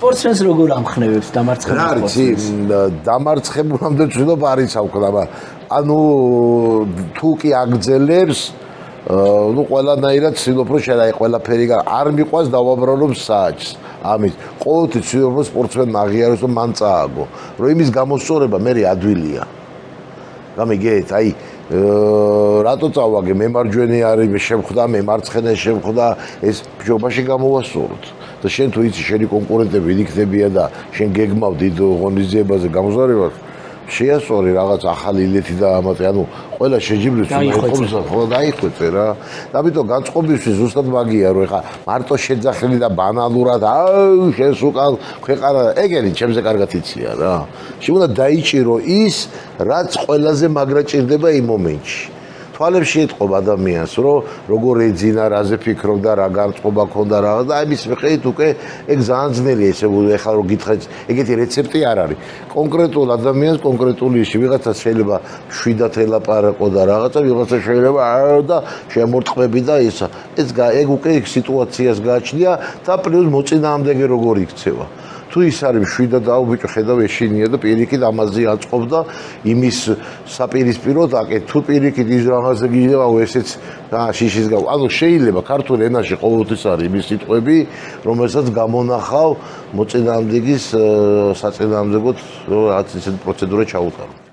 სპორტსმენს როგორ ამხნევებს დამარცხებულ სპორტსმენს? დამარცხებულამდე ცუდობა არ იცავ, ანუ თუ კი აგძელებს ну ყველანაირად ცდილობ რომ შეдай ყველაფერი არ მიყვას დავაბრალო საჭს ამის ყოველთვის ცდილობ რომ სპორტსმენმა აღიაროს რომ მან წააგო რომ იმის გამოსწორება მე ადვილია გამიგეთ აი რატო წავაგე მემარჯვენე არის შემხვდა მემარცხენე შემხვდა ეს ბჭობაში გამოვასწოროთ და შენ თუ იცი შენი კონკურენტები იქნებიან და შენ გეგმავ დიდ ღონისძიებაზე გამოსწორებას შეასწორი რაღაც ახალი ილეთი და ამათი ანუ ყველა შეჯიბრის ხო დაიხვეწე რა და ამიტომ განწყობისთვის ზუსტად მაგია რომ ეხა მარტო შეძახილი და ბანალურად აუ შენს უკან ქვეყანა ეგენი ჩემზე კარგად იცია რა შეუნდა დაიჭირო ის რაც ყველაზე მაგრა ჭირდება იმ მომენტში თვალებში ეთყობა ადამიანს რომ როგორ ეძინა რაზე ფიქრობდა რა განწყობა ქონდა რა და ამის მიხედვით უკვე ეგ ძალიან ძნელია ესე ეხლა რომ გითხრათ ეგეთი რეცეპტი არ არის კონკრეტულ ადამიანს კონკრეტული ისე ვიღაცა შეიძლება შვიდათ ელაპარაკო და რაღაცა ვიღაცა შეიძლება და შემორტყმები და ეს ეგ უკვე სიტუაციას გააჩნია და პლუს მოწინააღმდეგე როგორ იქცევა თუ ის არის შვიდად დაუბიჭო ხედავ ეშინია და პირიქით ამაზე აწყობდა იმის საპირისპიროდ აკეთ თუ პირიქით ის რაღაცა გიჟდება ესეც შიშის გავა ანუ შეიძლება ქართულ ენაში ყოველთვის არის იმის სიტყვები რომელსაც გამონახავ მოწინააღმდეგის საწინააღმდეგოდ რაღაც ისეთი პროცედურა ჩაუტარო